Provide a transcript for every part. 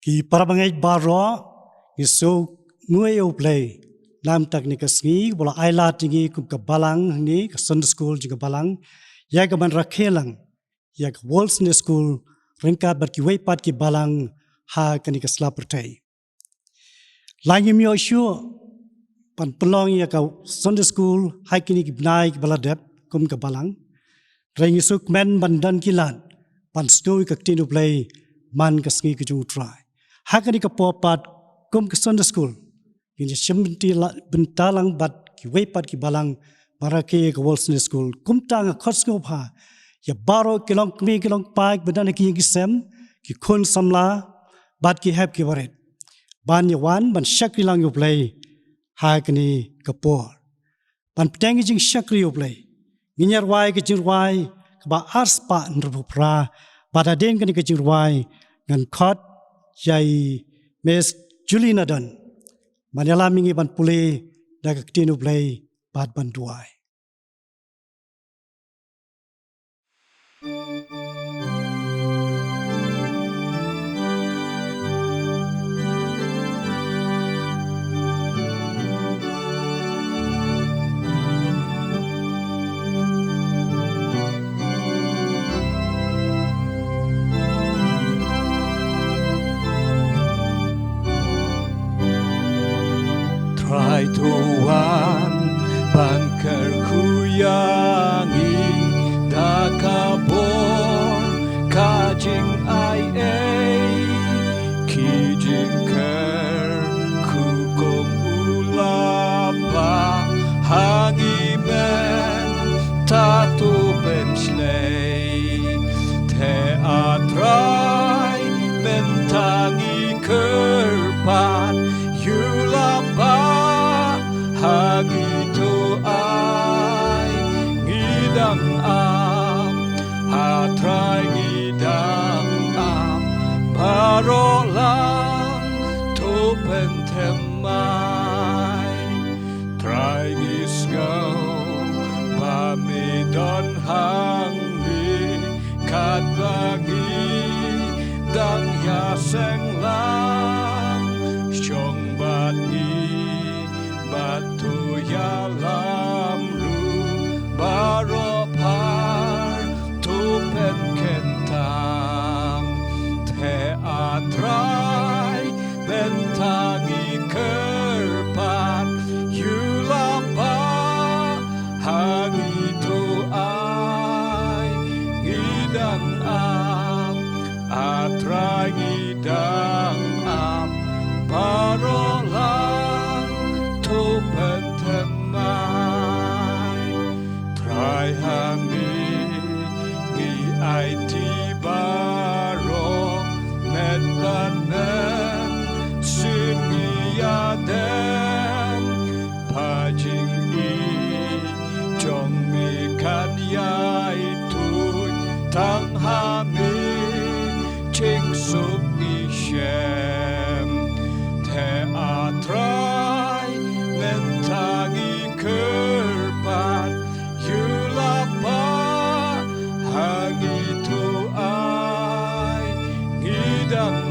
Ki parabangai baro iso ngui play lam teknik sngi bola aila tingi kum ka balang ni ka Sunday school juga balang ya ka ban rakhelang ya ka Wolsey school ringka bat ki weipat ki balang ha kani ka slapertai langi mi oshu pan pelong ya ka Sunday school hai kini ki bnai ki baladep kum ka balang ring isuk men bandan kilan pan snow ka tinu play man ka sngi ka jung try hakani ka popat kum ke Sunday school kini sementi bentalang bat ki weipat ki balang barake ke Wolsey school kum tang khosngo pha ya baro kilong kmi kilong paik bedana ki sem ki khun samla bat ki heb ki baret ban ya wan ban shakri lang yo play hakani ka por ban ptengi jing shakri yo play nginyar wai ke jirwai ba arspa nrupra bada den kani ke jirwai ngan khot jai mes Julina dan Manila mingi ban pule daga ktinu play bad ban duai. Try to one banker kuyangi dakabor kajing ai kijing ker kukum ulapa hangi men tatu bensley te atrai mentangi kerpan yulapa hagito ay ngidang atray ngidang parolang tupen temay try ngisgaw pamidon hanggi kadbangi dang yaseng lang syong bani batu yalam ru baro par tupen kentang te atrai bentangi kerpan yulapa hangi tu ai ngidang atrai ngidang parolang tupen temai try hangi ngi IT baro met banen simi yadem pajing i jong mi kan yai tui tang hami ching suk i shem te atrai mentangi kerpan yulapa hangi tu ai ngidang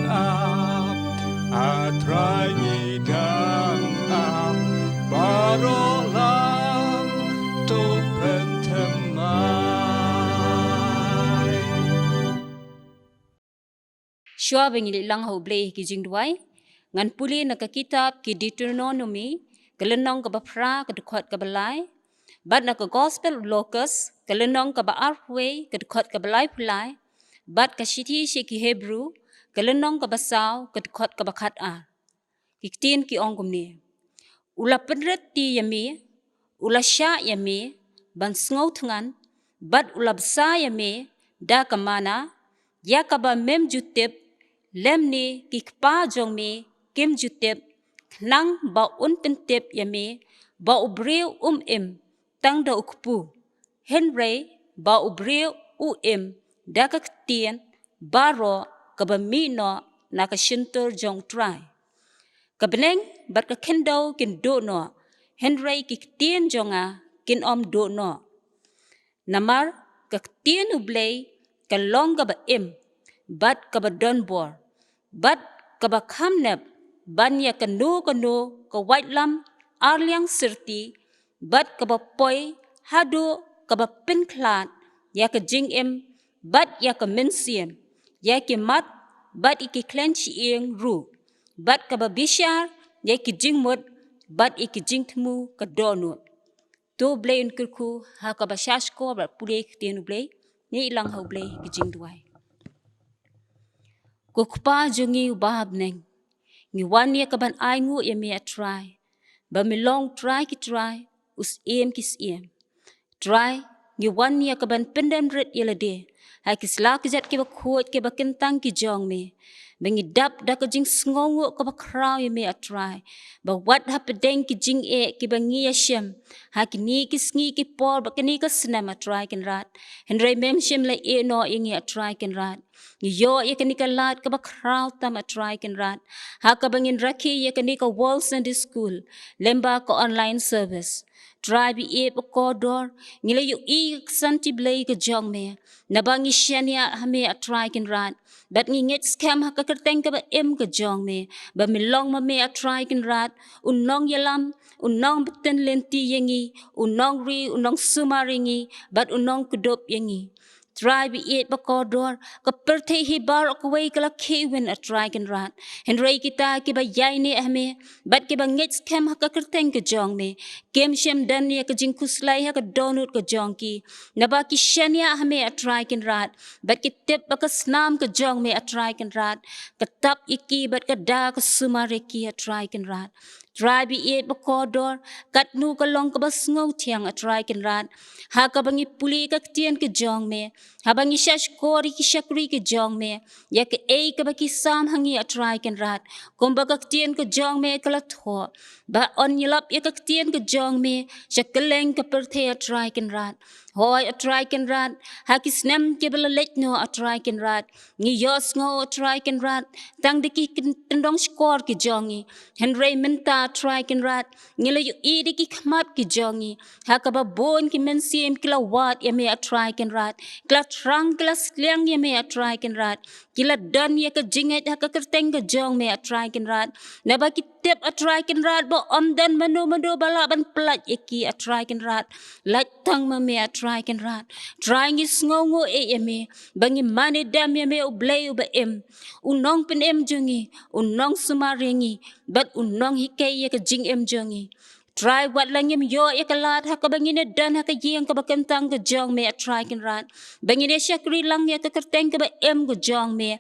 atrai ngidang barolang tupen temai Shua bengili lang ho bleh ki jingduai ngan puli na ka kitab ki Deuteronomy kalenong ka bapra ka dukot ka balai bad na ka Gospel of Lucas kalenong ka ba arhway ka dukot ka balai pulai bad ka shiti shi ki Hebrew kalenong ka basaw ka dukot ka bakat kiktin ki ongum ni ula pedret ti yami ula sha yami ban sngow tngan bad ula bsa yami da kamana ya ka ba mem jutep lemni kikpa jong mi kim jutep nang ba untentep yami ba ubreu im tang da ukpu henry ba ubreu im da ka ktien baro ka ba mi no na ka shintur jong try ka beneng bat ka kendo kin do no henry kiktien jonga kin om do no namar ka ktien ublay ka long ka ba im bat ka ba donbor bat ka ba khamnep ban ya kanu ka white lam arliang sirti bat ka ba poi hadu ka ba pinklat ya ka jing em bat ya ka mensiem ya ki mat bat iki clench ing ru bat ka ba bishar ya ki jing mot bat iki jing tmu ka donut to blay in kirku ha ka ba shash ko ba pule tienu blay ni ilang ho blay ki jing duai ko kpa jungi ubahab neng ngi wan ya ka ban ai ngu ya me try ba mi long try ki try us em kis em try ngi wan ya ka ban pendem ret yela de ha kis la ki jat ki ba khot ki ba kentang ki jong me bengi dap da ka jing sngongo ka ba kraw ya me try ba wat ha pedeng ki jing e ki ba ngi ya shem ha ki ni ki sngi ki por ba ki ni ka snam try ken rat hen re mem shem la e no ingi try ken rat yo ya ka ni ka lat ka ba kraw tam try ken rat ha ka bangin rakhi ya ka ni ka wall sunday school lemba ka online service try bi e pa kodor ngile yu i santi blay ka jong me nabangi shania hame try ken rat bat ngi nget scam ha ka kerteng ka ba em ka jong me ba mi long ma me try ken rat unong yalam unong beten lenti yengi unong ri unong sumaringi bat unong kudop yengi try bi it ba kodor ka perthe hi bar ok wei kala kewin a try ken rat hen rei kita ki ba yai ne ame bat ki ba nget scam ha ka kerteng ka jong me kem shem dan ya ka jing kuslai ha ka donut ka jong ki na ba ki shania ame a try ken rat bat ki tip ba ka snam ka jong me a try ken rat ka tap iki bat ka da ka sumare ki a try ken rat try bi it ba kodor kat nu ka long ka ba ngau thiang a try ken rat ha ka bangi puli ka tien ka jong me ha bangi shash kori ki shakri ka jong me ya ka e ka ba ki sam hangi a try ken rat kom ba ka tien ka jong me kala tho ba on yelap ya ka tien ka jong me shakeleng ka perthe a try ken rat hoy a try ken rat ha ki snam ke bela let no a try ken rat ngi yos ngo a try ken rat tang de ki tendong skor ki jongi hen rei menta try ken rat ngi le yu i de ki khamap ki jongi ha ka ba bon ki men sim kila wat ya me a try ken rat kila trang kila sliang ya me a try ken rat kila dan ya ka jinget ha ka kerteng ka jong me a try ken rat na ba ki tip a try ken rat bo om dan manu bala ban plat ki a try ken rat lat tang ma me a try ken rat try ngi sngongo e ya me bangi mane dam ya me u blay u ba em unong pen em jungi unong sumaringi bat unong hikay ya ka jing em jungi try wat langim yo ya ka lat ha ka bangine dan ha ka yeng ka ba kentang ka jong me a try ken rat bangine shakri lang ya ka kerteng ka ba em ka jong me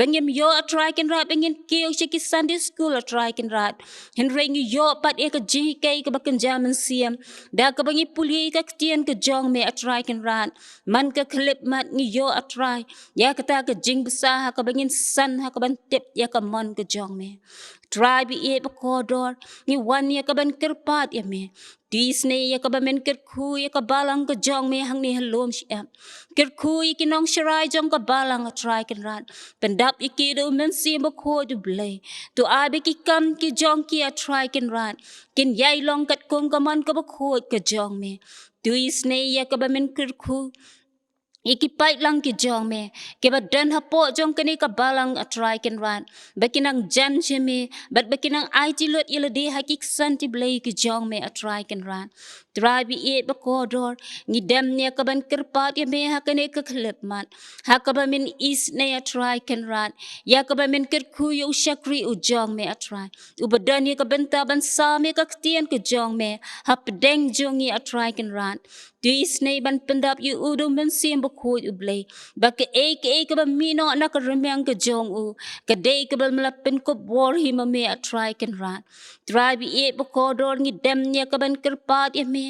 bangim yo a try ken rat bangin kiyo shiki sunday school a try ken rat hen reng yo pat ya ka jing kay ka ba ken jaman siam da ka bangi puli ka tien ka jong me a try ken rat man ka klip mat ngi yo a try ya ka ta ka jing besa ha ka bangin san ha ka ban tip ya ka mon ka jong me try bi e ba kodor ngi wan ya ka ban kerpat ya me Disney ya ka ba men kerku ya ka balang ka jong me hang ni halom siam kerku ki nong sharai jong ka balang a try ken rat pendap iki do men sim ba ko du blay to abi ki kam ki jong ki a try ken rat kin yai long kat kong ka man ka ba ko ka jong me Disney ya ka ba men kerku iki pait lang ki jong me ke ba dan ha po jong kani ka balang a try ken ran bakinang jan cheme bat bakinang it lot yela de hakik santi blay ki jong me a try ken ran try bi e ba kodor ngi dem ne ka ban kerpat ya me ha kane ka khlep mat ha ka ba min is ne a try ken ran ya ka ba min ker khu yo shakri u jong me a try u badan ya ka benta ban sa me ka tien ka jong me ha pedeng jongi a try ken ran Disney ban pendap yu udu men sim ba khoi u blay ba ke ka ba mino na ka remyang ka jong u ka de ka ba mlapin ko bor hi ma me a try ken ran try bi e ba ko dor ngi dem nya ka ban kerpat ya me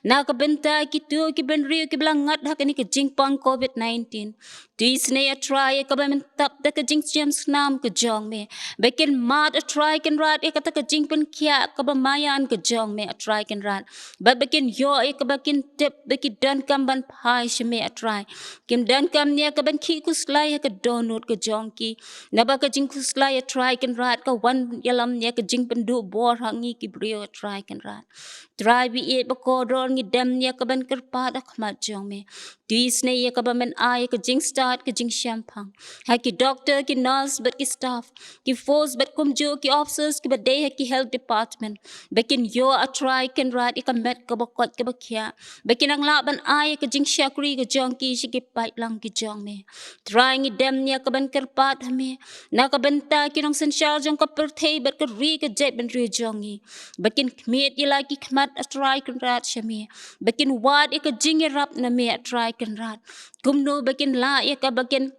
na ka benta ki tu ki ben ri ki blang ngat ha ka ni ka jing pang covid-19 Disney a try ka ba men tap da ka jing james nam ka jong me ba ken mat a try ken rat e ka ta ka jing pen kya ka ba mayan ka jong me a try ken rat ba ken yo e ka ba ken tip beki dan kam ban pai shme a try kim dan kam nia ka ban ki kuslai ka donut ka jongki na ba ka jing kuslai a try ken rat ka wan yalam nia ka jing pendu bor hangi ki brio a try ken rat try bi e ba ko dor ngi dem nia ka ban kerpa da khmat jong me Disney ya ka ba men ai ka jing sta chat ke jing shampang ha ki doctor ki nurse but ki staff ki force but kumjo ki officers ki badai ha ki health department bekin yo a try kan rat ka met ka bakot ka bakya bekin ang laban ay ka jing shakri ka jong ki shi ki pai lang ki jong me trying dem nya ka ban kerpat me na ka benta ki nong sen shal jong ka perthei but ka ri ka jet ban ri jongi bekin kmet ila ki kmat a try kan rat shame bekin wad ka jing rap na me a try kan rat kumno bekin la ka bekin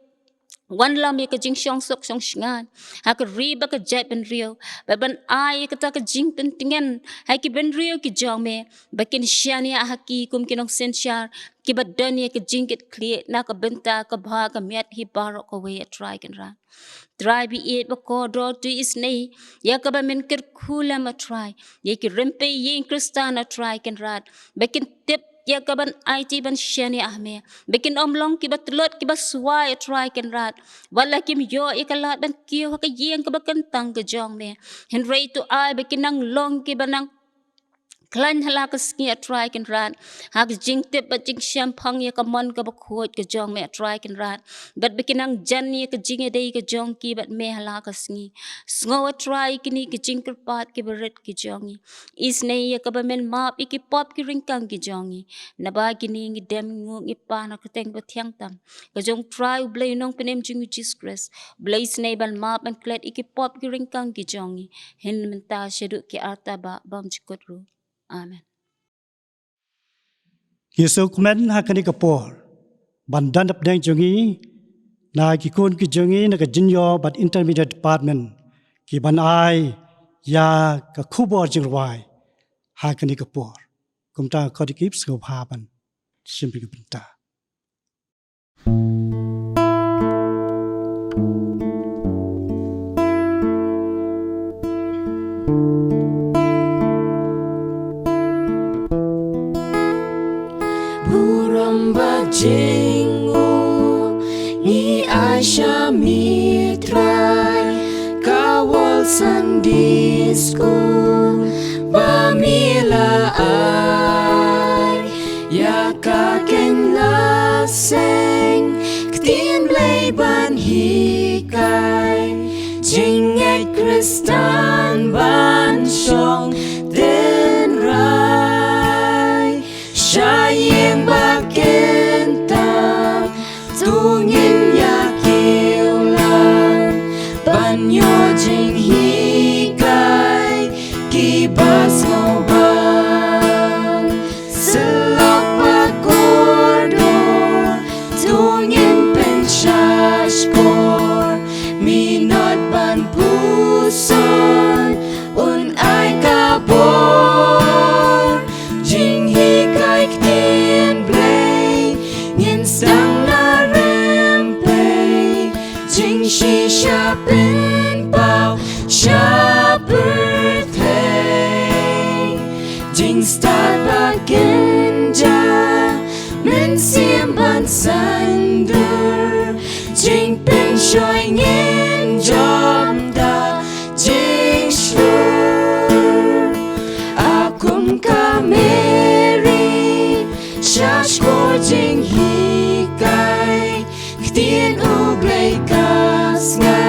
wan lam ka jing shong sok shong shngan ha ka ri ba ka jet ben rio ba ban ai ka ta ka jing pen tingen ha ki ben rio ki jong me bekin shania ha ki kum ki nong sen shar ki ba dan ka jing ket clear na ka benta ka bha ka met hi baro ko we try kan rat try bi it ba ko do to is nei ya ka ba men ker khula ma try ye ki rempe ye kristana try kan rat bekin tip ya kaban IT ban shani ahme bekin omlong ki batlot ki baswai try kan rat wala kim yo ikalat ban kiyo ka yeng ka bakan tang ka jong me hen rei to ai bekin nang long ki banang klan hala ka ski a try kan rat ha ka jing tip ba jing shampang ya ka mon ka ba khot ka jong me try kan rat but bekinang jan ni ka jing e dei ka jong ki bat me hala ka sngi sngo a try ki ni ka jing pat ki baret ki jongi is nei ya ka ba men map ki pop ki ring kang ki jongi na ba ki ni ngi dem ngu ngi pa na ka teng ba thiang tam ka jong try blay nong penem jing Jesus Christ blay snei ban map ban klet ki pop ki ring kang ki jongi hen menta shedu ki arta ba bam jikot ru Amen. Yesu kumen hakani kapor bandan ap deng jongi na ki kun ki jongi na ka jinyo but intermediate department ki ban ai ya ka khubor jingwai hakani kapor kumta kodikip sko bhaban simpi kapinta Jingu ni Aisha mitrai kawal Sunday school bamila ai ya ka ken la sing ktin blay ban hikai jing et Kristan ban shong den rai shayeng bakenta tungin ya kiulan banyo jing hikai kibas ngoban selok bakordor tungin penshashpor minot ban puson un ai kabor jing hikai ktin blay ngin sang na rempe jing shisha pen pao sha birthday jing start bagenja men siem ban sander jing pen shoy ngin jom da jing sure akum ka Mary shash ko jing hikai ktien uglay kasnga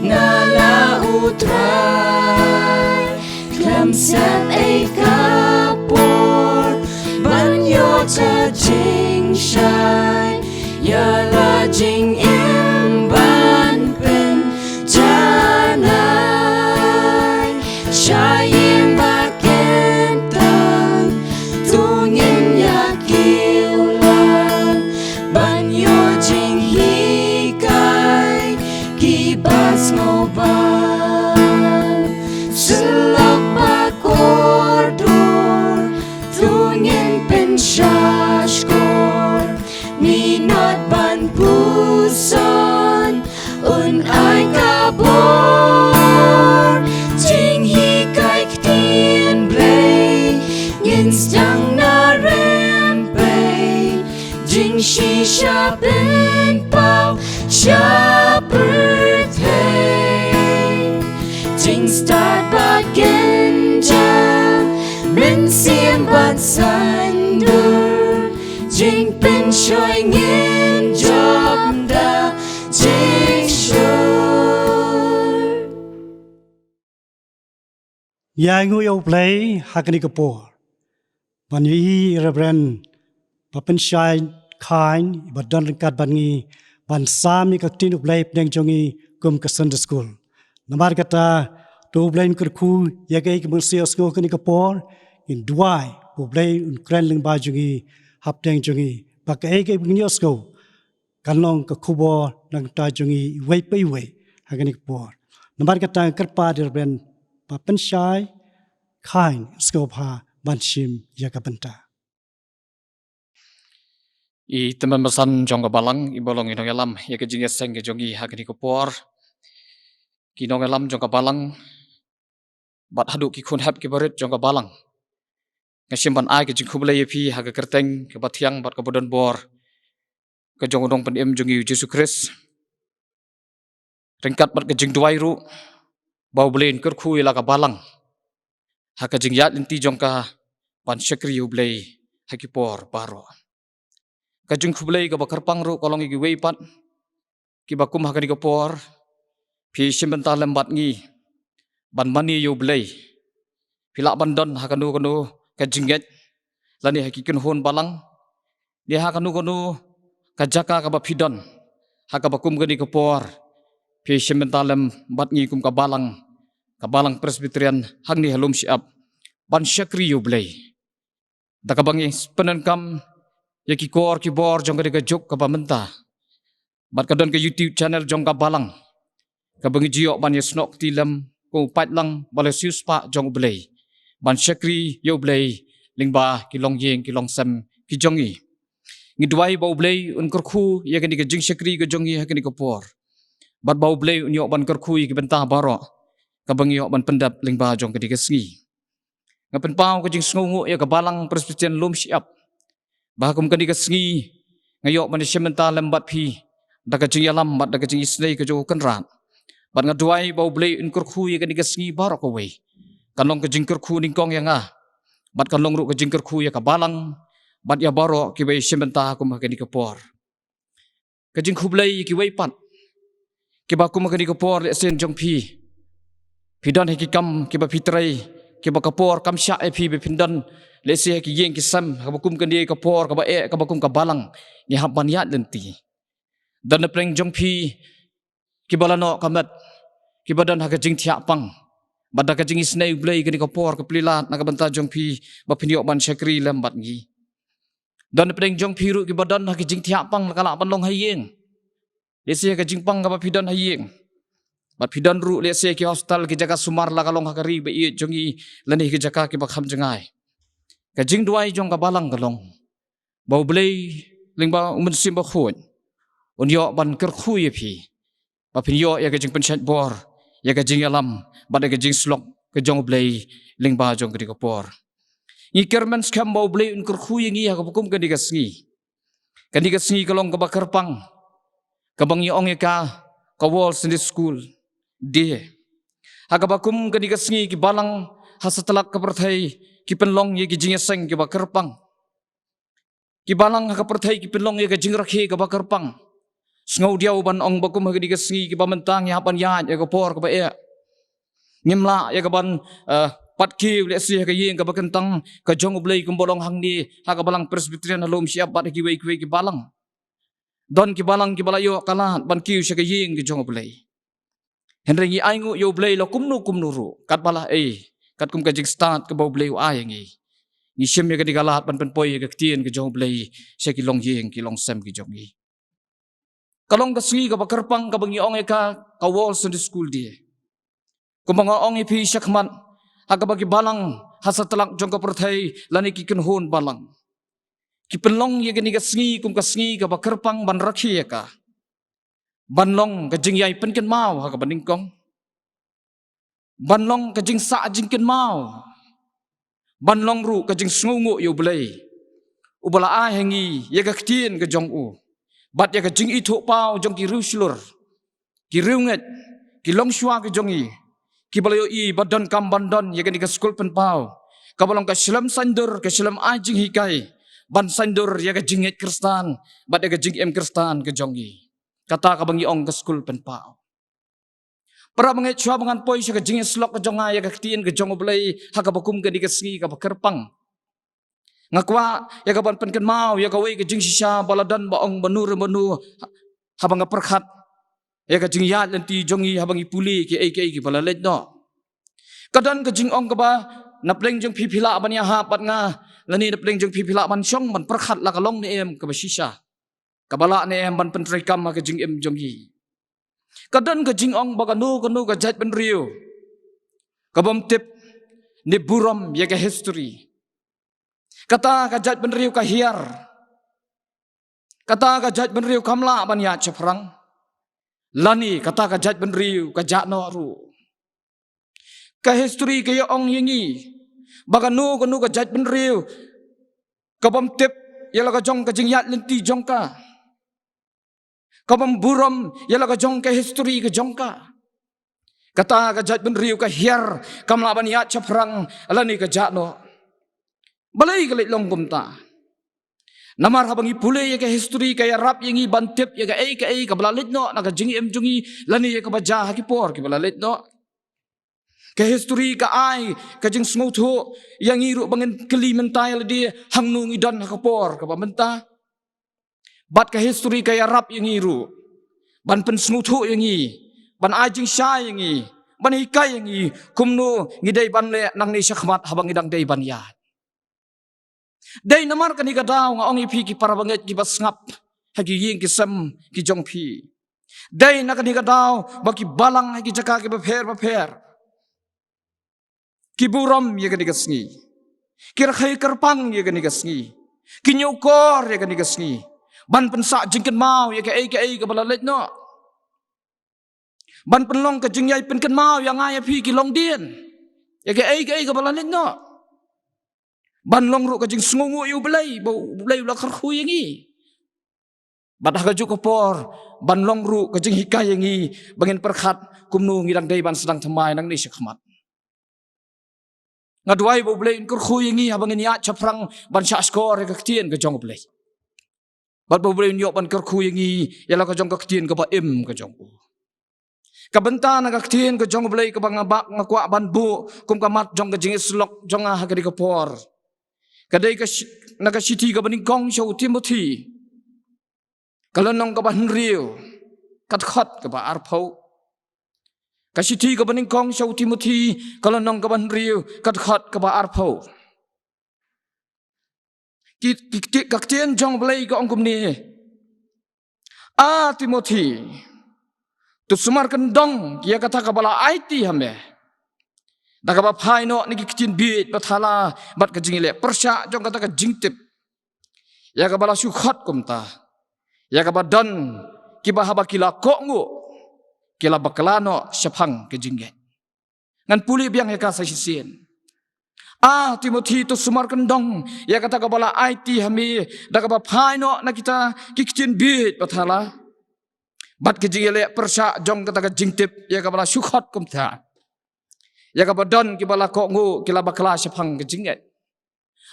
nala utray klamsat ay kapor banyo cha jing shay yala jing imban pen janay shayeng bakentang tungin yakiulan banyo jing hikai kibas ngoban selok bakordor tungin penshashkor minot ban puson un ai kabor jing hikai ktin blay ngin stang na rempe jing shisha pen pao sha birthday jing start bagenja men siem ban sander jing pen shoy ngin job Yang yo play hakani kapor. Ban yi Reverend Papen Shai Kain badan ringkat bangi ban sami kaktin play pneng jongi kum ke Sunday school. Namar kata to play kerku ya kai ke musio school kani kapor in duai po play un kren ling ba jongi hap teng jongi pakai ke bnio school kanlong ke kubo nang ta jongi wei pai wei hakani kapor. Namar kata kerpa Reverend Papen Shai Kain school pa banshim yakapenta. I teman besan jong balang I bolong inong elam ya ke jinges seng ke jongi hakini kopor kinong elam jong balang bat hadu ki kun hap ki barit jong balang ngasim ban ai ke jing kuble yepi ha ke kerteng ke batiang bat ke bodon bor ke jong dong pen em jongi Yesus Kristus ringkat bat ke jing duai ru bau blen ker khu ila ka balang ha ke jing yat inti jong ka pan syakri ublei hakipor baro kajung kublei ka bakar pangru kolong igi weipat ki bakum hakani kapor pi simbentar lembat ngi ban mani yo blei pila bandon hakanu kanu kajinget lani hakikin hon balang dia hakanu kanu kajaka ka bapidon hakabakum gani kapor pi simbentar lembat ngi kum ka balang presbyterian hangni halum siap ban syakri yo blei dakabangi penenkam ya ki kor ki bor jong ka juk ka pamenta bat kadon ke YouTube channel jong ka balang ka bangi jiok ban yesnok tilam ko pat lang balesius pa jong blei ban syakri yo blei lingba ki long yeng ki long sam ki jongi ngi duai bau blei un kerku ya kan ke jing syakri ka jongi ha kan ke por bat bau blei un yo ban kerku ki benta baro ka bangi yo ban pendap lingba jong ka digesngi ngapen pau ka jing sngungu ya ka balang presbyterian lum siap bahakum kani kasngi ngayok manusia mental lembat pi daga jing yalam bat daga jing isnei ke jo kenrat bat ngaduai bau blei un kurku ye kani kasngi barok away kanong ke jing kurku ningkong yang bat kanong ru ke jing kurku ya ka balang bat ya barok ki bai sementa kum kani kapor ke jing khublei ki wei pat ki bakum kani kapor le sen jong pi pidon hekikam ki ba pitrai ki ba kapor kam sya e pi be pindan lesi ki yeng ki sam kabakum kan dia kapor kaba kabakum ka balang ni haban yat lenti dan preng jong pi ki balano kamat ki badan ha ka jing thia pang bada ka jing isnei blei ki kapor ka plilat na ka banta jong pi ba pinyo ban syakri lambat ngi dan preng jong pi ru ki badan ha ki jing thia pang kala panlong hayeng lesi ka jing pang ka ba pidan hayeng bat pidan ru lesi ki hostel ki jaga sumar la kalong ha kari be i jongi lani ki jaka ki bakham jangai kajing duai jong ka balang kalong bau blei lingba umun simba khun un yo ban ker khu ye phi ba phin yo ya kajing penchat bor ya kajing alam ba da kajing slok ka jong blei lingba jong ka por ni kerman skam bau blei un ker khu ye ngi ha ka bukum ka digasngi kalong ka bakar pang ka bang ong ye ka wall Sunday school de ha ka bakum ka digasngi ki balang ha satalak ka perthai ki penlong ye ki jingeseng ki bakar pang ki balang ha perthai ki penlong ye ka jingrakhe ka bakar pang sngo diau ban ong bakum ha di kasngi ki bamentang ya ban ya ka por ka ba e ngimla ya ka ban pat ki le si ka yeng ka bakentang ka jong blei kum bolong hang ni ha ka balang presbyterian halom siap bat ki wei ki balang don ki balang ki balayo kalat ban ki ka yeng ki jong blei henry ngi aingu yo blei lo kumnu ru kat bala kat kum ka jing start ka bau blei ai ngi ni sim ye ka digalat ban pen poi ka tien ka jong blei se ki long yeng ki long sem ki jong ngi kalong ka sui ka bakar pang ka bangi ong ka wall Sunday school dia kumanga ong pi syakman aga bagi balang hasatlak jong ka perthai lani ki ken hon balang ki penlong ye ka sngi kum ka sngi ka bakar pang ban rakhi ka banlong ka jing yai pen ken mau ha ka baningkong banlong ka jing sa jing ken mau banlong ru ka jing sngungu yo blei ubala a hengi ye ka ktien ka jong u bat ya ka jing itu pau jong ki ruslur ki riunget ki long shwa ki jongi ki balayo i badan kam bandon ya ka ni ka school pen pau ka balong ka silam sandur ka silam a jing hikai ban sandur ya ka jinget kristan bat ya ka jing em kristan ka jongi kata ka bangi ong ka school pen pau Para menget chua bangan poi sya ka jing slok ka jonga ya ka tien ka jong blai ha ka bakum ka di ka sngi ka kerpang. Ngakwa ya ka ban pen kan mau ya ka wei ka jing sisa baladan baong banur manu habang ka perkhat ya ka jing ya lenti jongi habang ipuli ki ai ki balalet no. Kadan ka jing ong ka ba napleng jong pipila ban ya ha pat nga lani napleng jong pipila ban syong ban perkhat la ka long ni em ka ba sisa. Kabala ni em ban pen trekam ka jing em jongi. Kadan ka jing ong baga nu ka jat ben riu. Kabam tip ni buram ya ka history. Kata ka jat ben riu ka hiar. Kata ka jat ben riu kamla ban ya chaprang. Lani kata ka jat ben riu ka jat no ru. Ka history ka ya ong yingi. Baga nu ka jat ben riu. Kabam tip ya la ka jong ka jing yat lenti jong ka. Kabam buram yala ka jong ka history ka jong ka. Kata ka jat ben riu ka hiar kamla ban ya chaprang alani ka jat no. Balai ka long kumta. Namar habang ipule ya ka history ka ya rap yangi bantip ya ka ka balalit no na ka jingi em jungi lani ya ka baja hakipor ki balalit no. Ka history ka ai ka jing smooth ho yang iru bangin kelimentai ladi hangnung idan hakapor ka bamenta. Bat ka history kaya rap yang iru. Ban pen smutu yang i. Ban ajing syai yang i. Ban hikai yang i. Kumnu ngidai ban le nang ni syakmat habang idang day ban yad. Day namar kan ikadaw nga ong ipi ki parabanget ki basngap. Hagi ying ki sem ki jong pi. Day na kan ikadaw baki balang hagi jaka ki baper. Ki buram ya kan ikasngi. Ki rakhay karpang ya kan ikasngi. Ki nyukor ya kan ikasngi. Ban pensak jingkan mau ya ka ka balalet no. Ban penlong ka jingyai penkan mau yang ngaya pi ki long dien. Ya ka ka balalet no. Ban long ru ka jing sngungu yu belai ula kharhu yangi. Badah ka juk por ban long ru ka jing hikai yangi bangin perkhat kumnu ngidang dai ban sedang temai nang ni syakmat. Ngaduai bo belai kharhu yangi habangin ya chaprang ban sya skor ka ktien ka jong belai. Bat boleh nyok ban kerku yangi yala ka jong ka ktien ka ba im ka jong. Ka benta na ka ktien ka jong blai ka ba ngabak ngakwa ban bu kum ka mat jong ka jing slok jong ha ka di ka por. Ka dai ka na ka siti ka baning kong show Timothy. Kalau nong ka ban riu kat khat ka ba arpau. Ka siti ka baning kong show Timothy kalau nong ka ban riu kat khat ka ba arpau. Kaktien jong belai ka ongkum ni. Timothy. Tu sumar kendong kia kata ka bala IT hambe. Da ka ba phai no ni kitchen bit bathala bat ka jingile persya jong kata ka jingtip. Ya ka bala sukhat kumta. Ya ka ba dan ki ba haba kila ko ngu. Kila baklano syapang ka jingge. Ngan puli biang ya ka sa sisien. Timothy tu sumar kendong ya kata kabala IT hami da ka phai no na kita kitchen bit bathala bat ke jingele persya jong kata ka jingtip ya kabala sukhat kumta ya ka don ki bala ko ngu kila bakla syapang ke jinget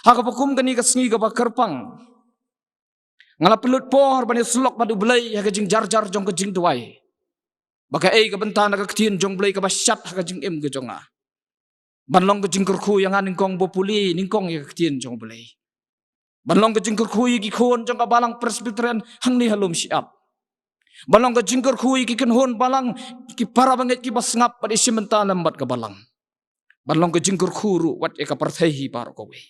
ha ka pakum kani ka sngi ka kerpang ngala pelut por bani slok badu belai ya ka jing jar jong ka jing tuai baka ka bentana ka ktien jong belai ka basyat ha ka jing em ke jonga. Banlong ke jingkur khu yang ningkong bopuli ningkong ya ktien jong belai. Banlong ke jingkur khu ki khon jong ka balang presbyterian hang ni halum siap. Banlong ke jingkur khu ki kenhon balang ki para banget ki basngap pada simenta lambat ke balang. Banlong ke jingkur khu ru wat eka parthai par ko we.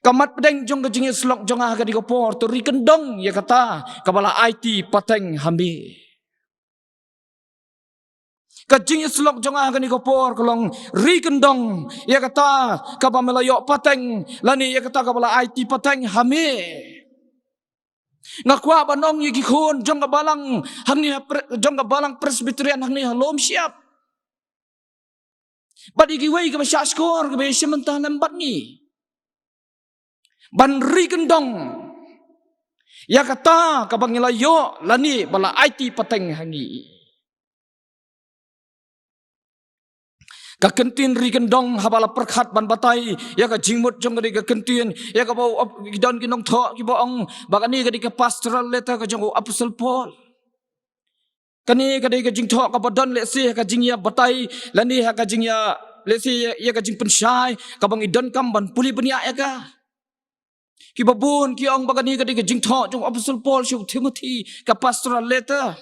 Kamat pedeng jong ke jing slok jong ha ka di ko por to ri kendong ya kata kabala IT pateng hambi. Kajing slok jong ka ni kopor kolong ri kendong ya kata ka ba melayo pateng lani ya kata ka bala IT pateng hame ngakwa banong yigi khon jong ka balang hangni jong ka balang presbyterian hangni halom siap badi gi wei ka ba skor ka be simenta lambat ni ban ri kendong ya kata ka bang melayo lani bala IT pateng hangi. Ka kentin ri kendong habala perkhat ban batai ya ka jingmut jong ka kentin ya ka bau don kinong tho ki boong bakani ka di ka pastoral letter ka jong apostle Paul Kani kadai ka jing thok ka badan le si ka jing ya batai lani ha ka jing ya le si ya ka jing pensyai ka bang idan kam ban puli bania ya ka. Ki babun ki ong bagani kadai ka jing thok jong Apostle Paul shu Timothy ka pastoral letter.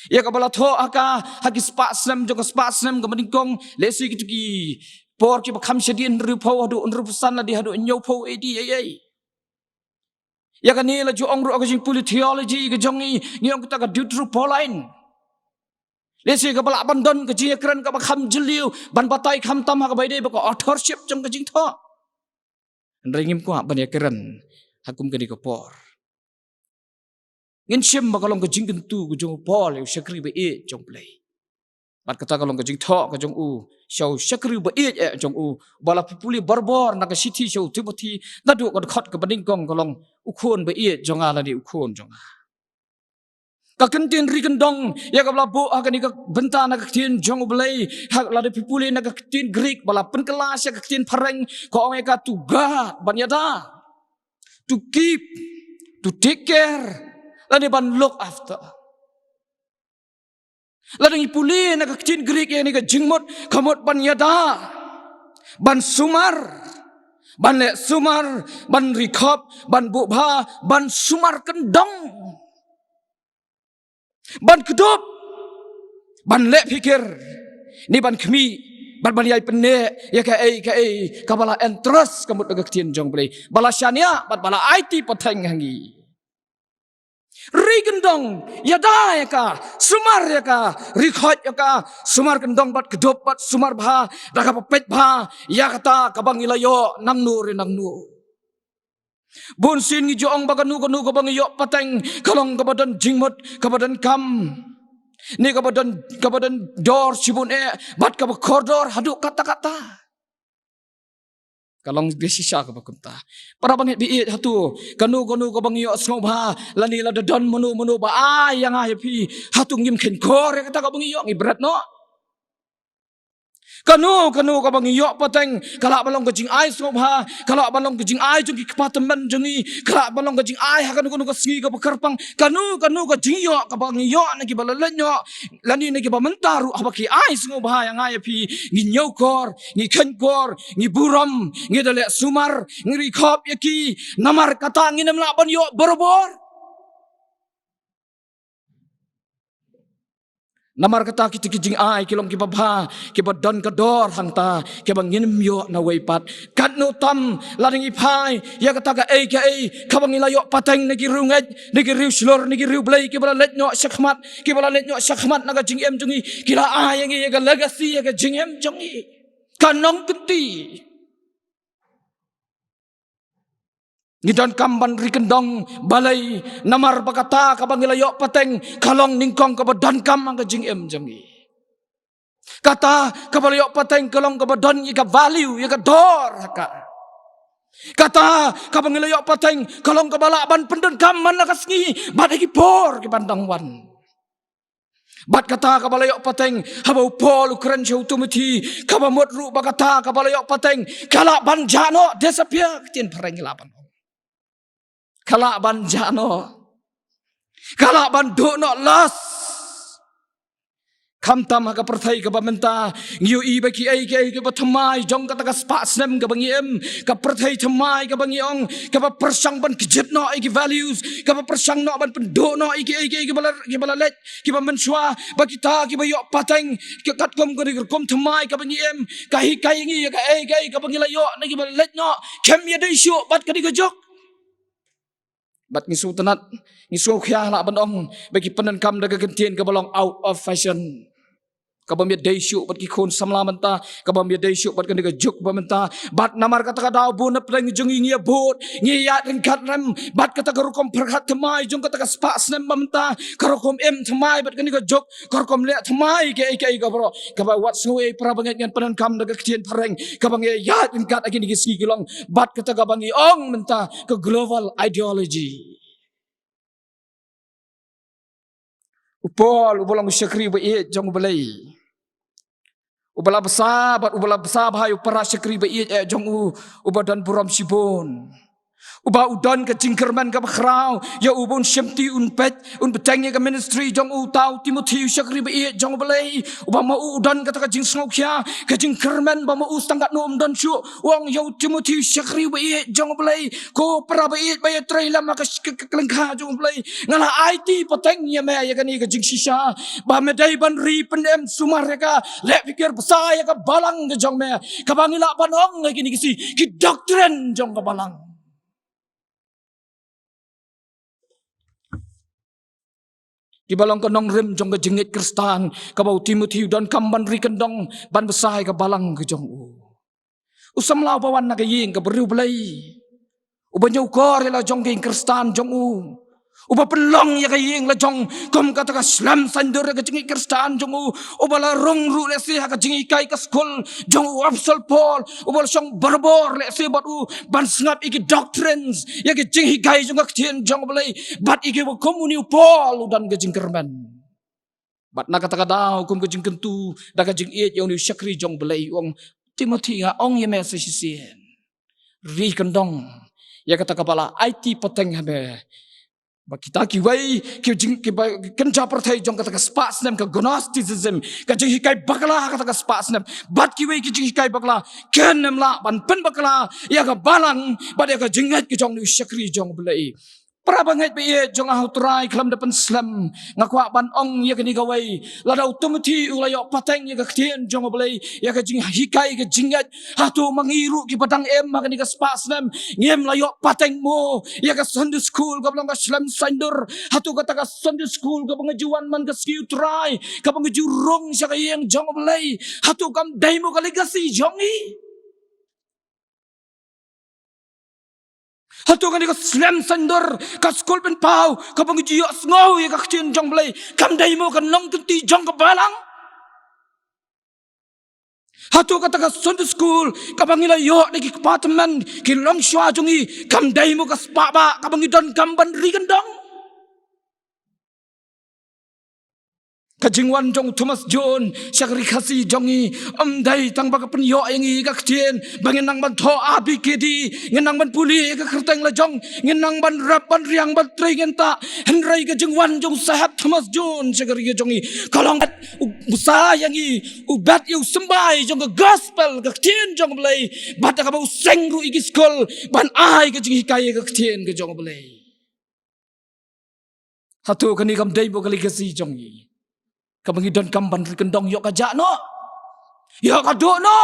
Ya ka bala thok aka haki spasnem jong spasnem ka maningkong le si ki por ki bakam shadin ru pau hadu unru pesan la di hadu nyau pau edi ai. Ya kan ni la ju ong ru ka jing puli theology ka jong ni ong ta ka Deuteronomy Pauline. Lesi ka bala abandon ka jing kran ka bakam jeliu ban batai kham tam ha ka bai dei ba ka authorship jong ka jing tho. Ringim ko ban ya kran hakum ka di ka por. Ngin shim ba ka long ka jing tu ka jong Paul yu shakri ba e jong play. Bat kata ka long ka jing tho ka jong u shau shakri ba e jong u bala pupuli barbor na ka city shau Timothy na du ka khot ka baning kong ka long ukhon ba e jong ala ni ukhon jong. Ka kentin ri kendong ya ka bala bo ka ni ka benta na ka tin jong blai hak la de pupuli na ka tin Greek bala pen kelas ya ka tin pareng ko ong ka to God ban yada to keep to take care la de ban look after. Ladang ipuli na kakcin Greek yang ni ka jingmot kamot ban yada ban sumar ban le sumar ban rikop ban bubha ban sumar kendong ban kedop ban le pikir ni ban kemi ban yai penne ya ka bala entras kamot na kakcin jong play bala syania ban bala IT pateng hangi. Rigendong yada ya ka sumar ya ka rikhot ya ka sumar kendong bat kedop bat sumar bha daka pepet bha ya kata kabang ilayo nang nu bun sin ngi joong baganu kanu kabang yo pateng kalong kabadan jingmot kabadan kam ni kabadan dor sibun bat ka koridor haduk kata-kata kalong desisa ka bakunta para bangit biit hatu kanu ka bangyo snobha lani la don menu ba ay yang happy hatu ngim ken kor kata ka bangyo ngibrat no kanu ka bangyo pateng kala balong kajing ay snobha kala balong kajing ay jung kipataman jungi kala balong kajing ay hakanu ka singi ka bakarpang kanu ka jingyo ka bangyo na kibalalanyo lani na kibamentaru habaki ay snobha yang happy nginyo kor ngi ken kor ngi buram ngi dale sumar ngi rikop yaki namar kata ngi namla banyo borobor namar kata kita kijing ai kilong kibabha kibadon kador hangta kibang nginem yo na weipat kat no tam lading ipai ya kata ka kabang ilayo pateng nagi rungat nagi riu slor nagi riu blai kibala let nyo sakmat naga jing em jungi kila ai ngi ya legacy ya jing em jungi kanong peti Ngidan kamban rikendong balai namar bakata kabang ilayo pateng kalong ningkong kabadan kam ang kajing em jangi. Kata kabalayo pateng kalong kabadan ika value ika dor haka. Kata kabang ilayo pateng kalong kabalaban pendon kam man nakasngi bat iki por ki bandang wan. Bat kata kabalayo pateng habau Paul ukran jauh Timothy kabamot ru bakata kabalayo pateng kala banjano disappear tin pareng laban. Kala banjano kala bandu no las kamtam ka perthai ka bamenta ngiu I baki ai ka bathamai jong kata ka spasnem ka bangiem ka perthai thamai ka bangiong ka persang ban kijet no ai ki values ka persang no ban pendu no ai ki bala let ki bamenswa bakita ki bayo pateng ka katkom ka kom thamai ka bangiem ka hi kai ngi ka bangilayo na ki bala let no kem ya dei shu bat ka di gojok bat ngisu tenat ngisu khya la bandong bagi penan kam daga gentien ka balong out of fashion ka bamia dei shu bat ki khon samla menta ka bamia dei shu bat ka daga juk bamenta bat namar kata ka daw bu na pleng jung ngi bot ngi ya den kat rem bat kata ka rukom perhat thamai jung kata ka spas nem bamenta ka rukom em thamai bat ka ni ka juk ka rukom le thamai ke ka bro ka ba wat so e pra banget ngan penan kam daga kentien pareng ka bang ya den kat agi ni gi kilong bat kata ka bangi ong menta ka global ideology Upol ubolang syakri ba iet jong balai ubala besar bat ubala besar bahai upara syakri ba iet jong ubadan buram sibon Uba udon ke jingkerman ke bakrau ya ubun syemti unpet unpetangnya ke ministry jong utau Timothy syakri be jong belai uba mau udon kata ke jing snokya ke jingkerman ba mauustangkat no umdon syu wong ya Timothy syakri be jong belai ko pra be ba traila maka kelengka jong belai ngala IT petangnya me ya kan ke jing sisa ba medai ban ri pendem sumar ka le pikir besar ya ke balang ke jong me ka bangila panong lagi ni kisi ki doktrin jong ke balang. Kibalong kanong rim jong ka jingit Kristan kabau Timothy dan kamban ri kendong ban besai ka balang ke jong usam lao bawan na kaying ka beriu belai ubanyau kor la jong king Kristan jong uba pelong ya kaying la jong kom kata ka slam sandur ka jingit Kristan jong uba la rong ru le si ka jingi kai ka skol jong apsol Paul uba song berbor le si bat ban snap iki doctrines ya ka jingi kai jong ka tien jong belai bat iki komuni Paul dan ka jingkerman bat na kata kadau kum ka jingkentu da ka jing iet yong ni syakri jong belai ong Timothy nga ong ye message sien ri kendong ya kata kapala IT poteng habe kita kiwai ki kenja perthai jong kata ka spas nem ka gnosticism ka jing hikai bakla kata ka spas nem bat kiwai ki jing hikai bakla ken nem la ban pen bakla ya ka balang bat ya ka jingat ki jong ni syakri jong belai para bangai be jong ah trai klam depan slam ngakwa ban ong ya ka ni gawai la dau Timothy ulayo pateng ya ka tien jong belai ya ka jing hikai ka jingat hatu mangiru ki padang em ka ni ka spas nem ngem layo pateng mo ya ka Sunday school ka blang ka slam sandur hatu kata ka Sunday school ka pengajuan man ka skiu try ka pengeju rong sa ka yang jong belai hatu kam dai mo ka legasi jongi hatu kan ka slam sandur ka school pen pau ka pengeju yo ngau ya ka tien jong belai kam dai mo ka nong kenti jong ka balang hatu kata ka Sunday school ka bangila yo ni ki apartment ki long shwa jongi kam dai mo ka spa ba ka bangidon kam ban ri gendong ka jingwan jong Thomas John syakri khasi jongi dai tang ba ka pen yo yangi ka tien banginang ban tho abi kedi ngenang ban puli ka kerteng la jong ngenang ban rap ban riang ban trengenta henrai ka jingwan jong sahab Thomas John syakri jongi kalong busa yangi ubat yu sembai jong ka gospel ka tien jong belai bat ka ba sengru igi skol ban ai ka jing hikai ka tien ka jong belai hatu kani kam dai bo kali kasi jongi kabangidon kamban kendong yok aja no yok ado no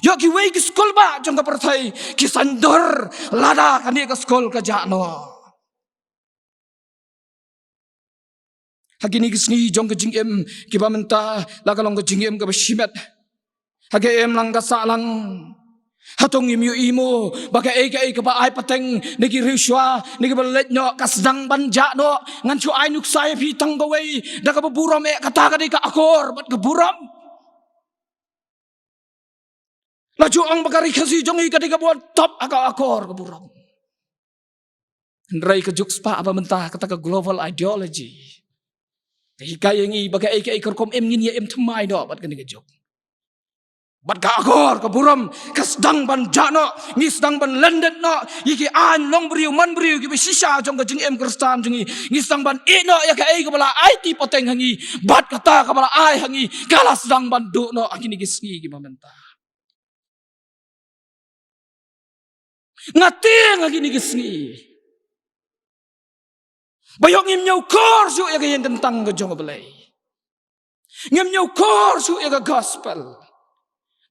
yok ki wei ki skol ba jong ka perthai ki sandor lada kani ka skol ka ja no hagini ki sni jong ka jing em ki ba menta la ka long ka jing em ka shimet hage em lang ka salang hatong imo bagai ka ba ai pateng niki riswa niki balet no kasdang banja no ngan chu ai nuk sai phi tang gawai da ka buram e kata ka di ka akor bat ka buram la chu ang bagari kasi jongi ka di ka buat top aka akor ka buram ndrai ka juk spa apa mentah kata ka global ideology hikai yangi bagai ka kom em ngin ya em thmai do bat ka ni ka juk bat ka agor ka buram kasdang ban jano ngi sedang ban lenden no yiki an long briu man briu ki sisa jong ka jing em Kristan jongi ngi sedang ban e no ya ka e ka bala IT poteng hangi bat kata ka bala ai hangi kala sedang ban do no akini gisni ki mamenta ngating akini gisni bayong im nyau kor su ya ka yen tentang ka jong belai ngem nyau kor su ya ka gospel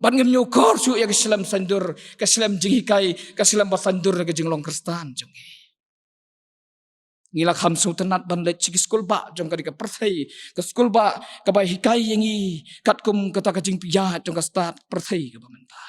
ban ngem nyokor su ya Islam sandur ka Islam jingikai ka Islam basandur ka jinglong Kristan jongi ngilak hamsu tenat ban let chiki skul ba jong ka perthai ka skul ba ka bai hikai yangi katkum kata ka jing pia jong ka start perthai ka bamenta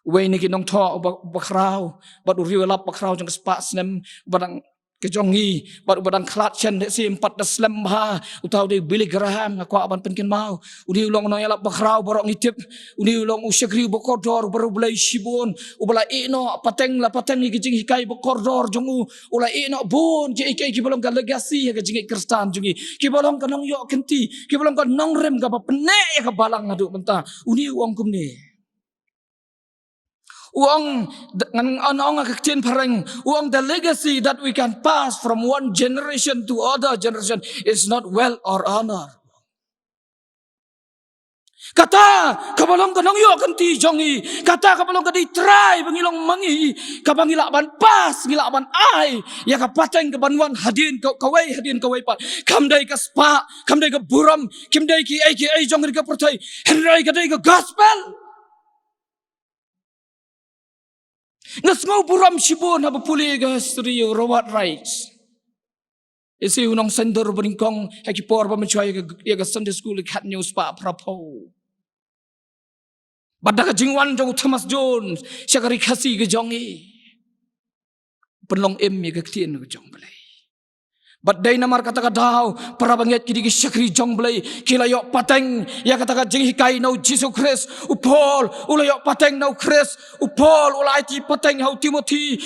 we ni kinong tho bakrau bad uriwalap bakrau jong ka spa snem badang kejongi badang klat chen de sim pat daslam ha utau de Billy Graham ngakwa aban penkin mau udi ulong no yalap bakrau borok ngitip udi ulong usyakri bokodor baru belai shibun ubala ino pateng la pateng ni kijing hikai bokodor jongu ula ino bun je ikai ki bolong ka legasi ya kijing Kristan jongi ki bolong ka nong yo kenti ki bolong ka nong rem ka pene ya ka balang ngadu menta udi uang kum ni Uang ngan kaktin pareng. Uang the legacy that we can pass from one generation to other generation is not wealth or honor. Kata kabalong kanong yo kanti jongi. Kata kabalong kadi try bangilong mangi. Kabangila ban pas ngila ban ai. Ya kapateng kabanwan hadin kawai pat. Kamdai ka spa, kamdai ka buram, kimdai ki ai jongi ka pertai. Henry kadai ka gospel. Ngasngau buram sibon haba puli ga studio rawat rights. Isi unang sender beringkong hakipor ba mencuai ya ga Sunday school kat news pa prapo. Badaka jingwan jong Thomas Jones syakari kasi ga jongi. Penlong em ya ga tien ga jong balai. Badai namar kata daw para banget kidi syakri jong balai kilayok pateng ya kata jing hikai no Jesus Christ upol ulayok pateng no Christ upol ulai ti pateng hau Timothy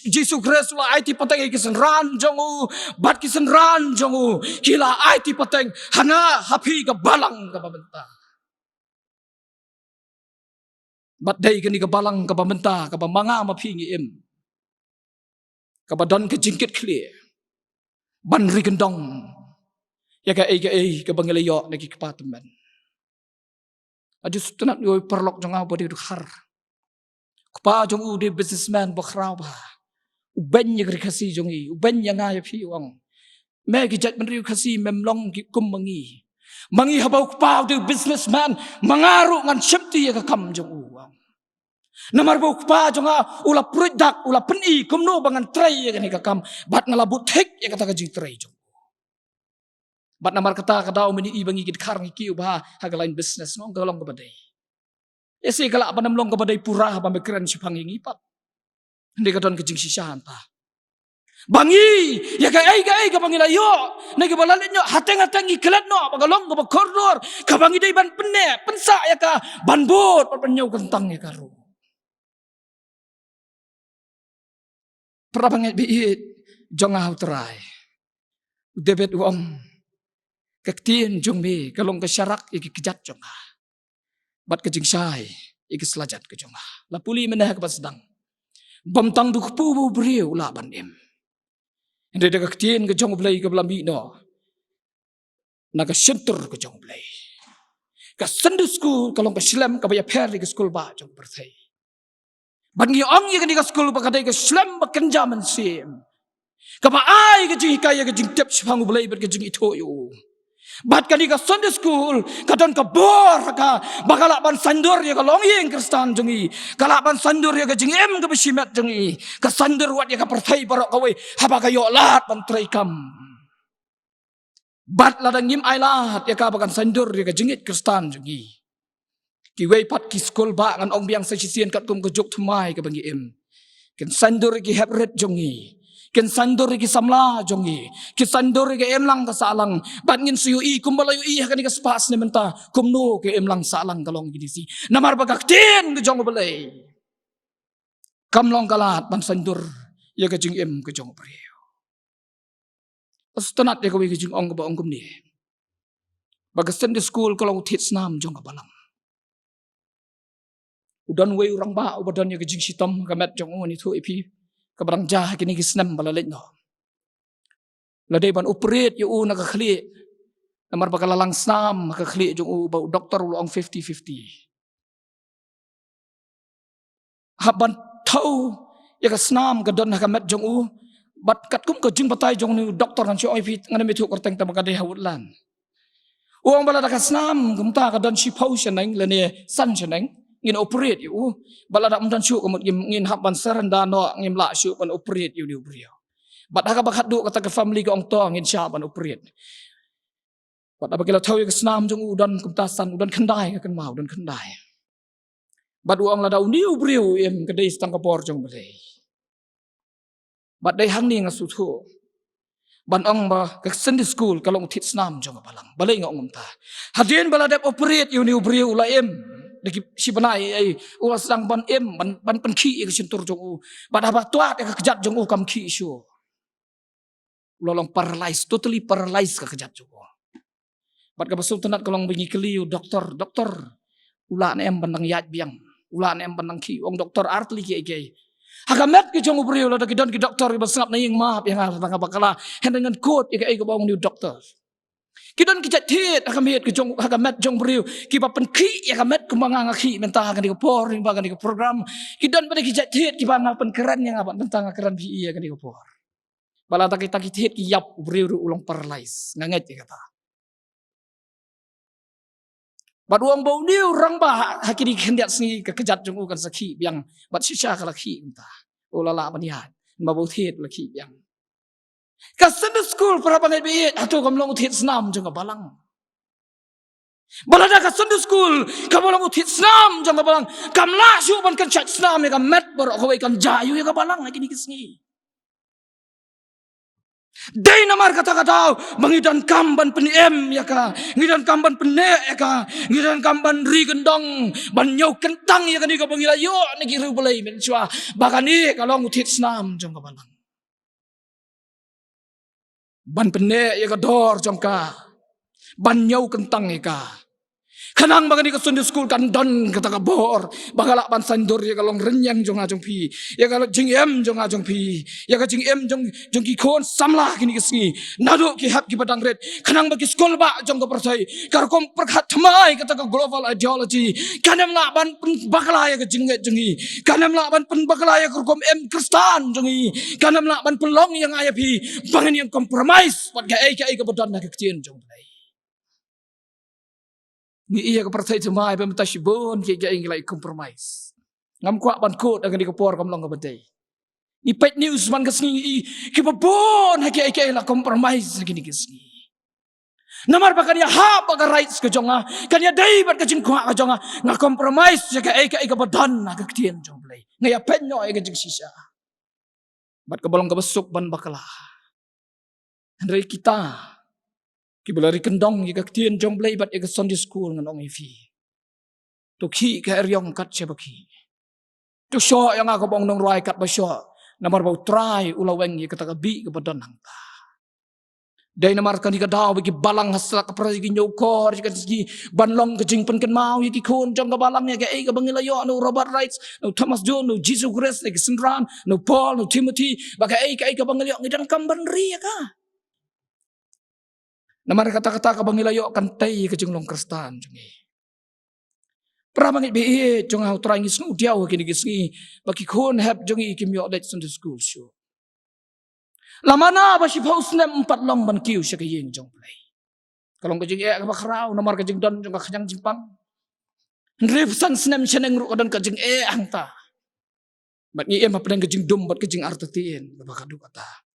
Jesus Christ ulai ti pateng kisan ran jong bat kisan ran jong kila ai ti pateng hana hapi ka balang ka pamenta. Badai kini ka balang ka pamenta ka manga mapingi em. Ka badan ka jingkit clear. Ban rigendong ya ka bangilayo nagi kapataman adus tunat yo perlok jong apa di har kapa jong ude businessman bakraw ba uben ya kasi jong i uben ya nga ya pi wang me gi jat menriu kasi memlong ki kum mangi habau kapa de businessman mangaru ngan syepti ya ka kam jong uang namar bau kapa jonga ula produk ula peni kumno bangan tray ya ni kakam bat ngalabut hek ya kata kaji tray jong bat namar kata kadau meni ibangi gid karngi kiu ba hagalain business no galong kabadai esi kala panamlong kabadai purah ba mekran sipangi ngipat ndi kadon kejing sisahan ta bangi ya ka bangila yo nagi balalit nyo hateng iklat no bagalong ka koridor ka bangi dai ban penne pensa ya ka banbot panyo kentang ya karu pernah banget biit jong try debet uang kektien jong me kalong kesyarak iki kejat jong bat kejing sai iki selajat ke jong la puli menah ke pasdang bamtang du pu beriu la ban em ende de kektien ke jong blai ke belambi no naga center ke jong blai ka Sunday school kalong ke Islam ka baya per ke school ba jong berthai bangi ong ye ke school ba kadai ke Islam ba kenjaman sim kapa ai ke jing kaya ke jing tep sipangu blai ber ke jing itoyo bat kali ka Sunday school kadon ka bor ka bakala ban sandur ya ka longyeng kristan jongi kala ban sandur ya ka jing em ka besimet jongi ka sandur wat ya ka perthai barok kawe haba ka yo lat ban trai kam bat ladang ngim ai lat ya ka bakan sandur ya ka jingit kristan jongi ki wei pat ki school ba ngan ong biang sa sisien kat kum ka jok thmai ka bangi em ken sandur ki hebret jongi ken sandur ki samla jongi ki sandur ki emlang ka salang bat ngin suyu i kumbalayu i ka ni ka spas ne menta kumno ke emlang salang kalong gidisi namar bagak tin ke jong balai kamlong kalat ban sandur ya ka jing em ke jong priyo astanat ya ka wi ke jing ong ba ong kum ni bagas Sunday school kalong tits nam jong ka balang udan wei urang ba ubadan ya ke jing sitam ka met jong ni thu ipi kabarang jah kini kisnam balalit no ladai ban operate yu na kakhli namar bakalalang snam kakhli jung ba doktor ulong 50-50 haban tau ya ka snam ka don ka met jung bat kat kum ka jing patay jung ni doktor kan si oi fit ngana mitu korteng tamaka de hawlan uang balada ka snam kumta ka don si potion nang lene san nang ngin operate yu balada mdan syu kamut ngin haban serenda no ngin la syu pan operate yu ni brio bat aga bakhat du kata ka family ko ong to ngin sya pan operate bat abakila thaw yu snam jung udan kumtasan udan khandai kan mau udan khandai bat uang la dau niu brio em kadai stang ka por jung balai bat dai hang ni ngasu thu ban ong ba ka Sunday school kalong tit snam jung balang balai ngong ta hadien balada operate yu ni brio la em deki si banai ai ula sedang ban em ban penki ke sentur jong pada ba tuat ke kejat jong kam ki syo lolong paralyzed totally paralyzed ke kejat jong bat ka basul tenat kolong bengi keliu doktor ula na em bandang yat biang ulan em panang ki ong doktor artli ki hagamet ki jong ubriu la ki don ki doktor ki basngap na ying maap yang tanga bakala hen dengan kot ki ai ka bong new doktor ki don ki jatit hagamet ki jong hagamet jong briu ki ba pen ki hagamet kumanga ki mentah kan ki por ring bagan ki program ki don pada ki jatit ki ba ngapen keren yang apa mentang keren bi kan ki por bala ta kita ki ki yap ubriu ulong paralyze nganget ki kata bat uang bau ni orang bah hakiri kendiat sini kekejat jong ukan sakhi yang bat sisa kalaki entah ulala maniat mabau thet laki yang ka Sunday school para pangai bi atau kamlong thet senam jong balang balada ka Sunday school kamlong thet senam jong balang kamla syu ban kan chat senam ya kam met bor ko kan jayu ya ka balang lagi ni kisni Day namar kata-kata mengidan kamban peniem ya ka ngidan kamban pene ya ka ngidan kamban ri gendong ban nyau kentang ya ka ni ka pangila yo ni ki ru belai men chua bakani kalau ngutit snam jong ka balang ban pene ya ka dor jong ka ban nyau kentang ya ka kanang bagani ka Sunday school kan don kata ka bor bagala ban sandur ya kalong renyang jong ajong pi ya kalau jing em jong ajong pi ya ka jing em jong ki kon samlah kini kisni nado ki hap ki padang red kanang bagi school ba jong ka persai kar kom perkhat thamai kata ka global ideology kanam la ban bakala ya ka jing jengi kanam la ban pen bakala ya kom em kristan jengi kanam la ban pelong yang aya pi bangan yang compromise pat ga ai ka badan na ka kecien jong ni iya ka percaya jemaah pementa sibon ki ga ingilai compromise ngam kwa ban ko dengan di kapor kamlong ka badai ni fake news man kasni ki babon haki ai la compromise gini kisni namar bakal ya ha bakal rights ka jonga kan ya dai bat ka jing kwa ka jonga nga compromise ya ka ai ka badan na ka kitien jong play ngaya penyo ai ka jing sisa bat ka bolong ka besuk ban bakala Andai kita Kibulari kendong jika ketien jong play bat eka Sunday school nganong ifi. Tu ki ka eryong kat sebaki. Tu syo yang aku bong nong roy kat ba syo. Namar bau try ulaweng ye kata bi ke badan hang ta. Dai namar kan ka daw bagi balang hasla ka pra gi nyokor jika gi banlong ke jing pen ken mau ye ki kon jong ka balang ye ka e ka bangilayo no Robert Wright no Thomas John no Jesus Christ like Sindran no Paul no Timothy baka e ka bangilayo ngidang kamban ri ka. Namar kata-kata ka bangilayo kan tay ka jinglong kristan jungi. Pramangit bi jong hau trying is no diaw kini gisngi baki kon hab jungi kimyo dat Sunday school show. Lamana ba si post nem 4 long ban kiu siya kayeng jong play. Kalong ka jing ka bakraw namar ka jing don jong ka kanyang jimpang. Nrip san snem siya nang ru ka don ka jing ang ta. Bat ni ma pedang ka jing dum bat ka jing artatien ba ka du kata.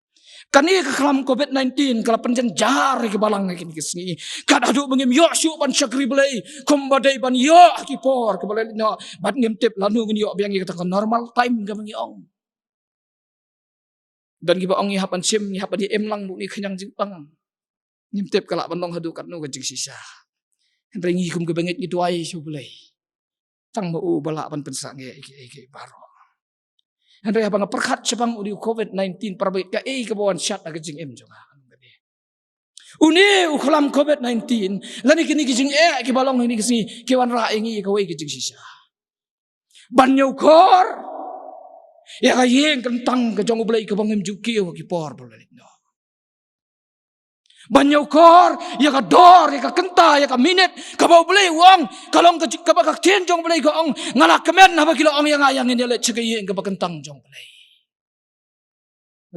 Kani ka kalam COVID-19 kala penjen jar ke balang kini kisni kada adu mengim yo syu ban syakri belai kombadai ban yo ki por ke balai no bat ngim tip lanu ngin yo biang kata normal time ka mengi ong dan ki ba ong hapan sim ni hapan di em lang bu ni khanyang jingpang ngim tip kala banong hadu kat no ka jing sisa ringi kum ke bangit ni duai syu belai tang mo bala ban pensang ke baro Andai abang perkat sebang udi COVID-19 perbait ka ke bawan syat na kajing em jonga. Uni uklam COVID-19 lani kini kajing ke balong ini kisni kewan ra ingi ka wei kajing sisa. Banyo kor ya ka yeng kentang ka jong ulai ka bangem juki ki por boleh no. Banyo kor ya ka dor ya ka kenta ya ka minit ka bau boleh wong kalong ka ba ka tien jong boleh ka ong ngala kemen na ba kilo ong yang ayang ni le chekay ka ba kentang jong boleh.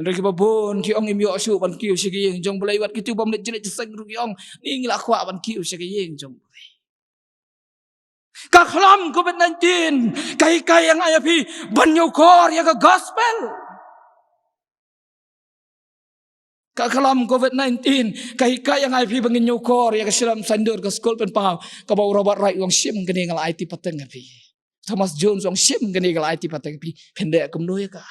Ndai ki babon ki ong imyo asu ban kiu sige jong boleh wat kitu bam le jele jeseng ru ki ong ni ngila khwa ban kiu sige jong boleh. Ka khlam COVID-19 kai yang ayapi banyo kor ya ka gospel. Kakalam COVID-19 kahika yang ai pi bangin nyokor ya kasiram sandur ke school pen pau ka bau Robert Wright wong sim geni ngal IT pateng pi Thomas Jones wong sim geni ngal IT pateng pi pendek kumno ya ka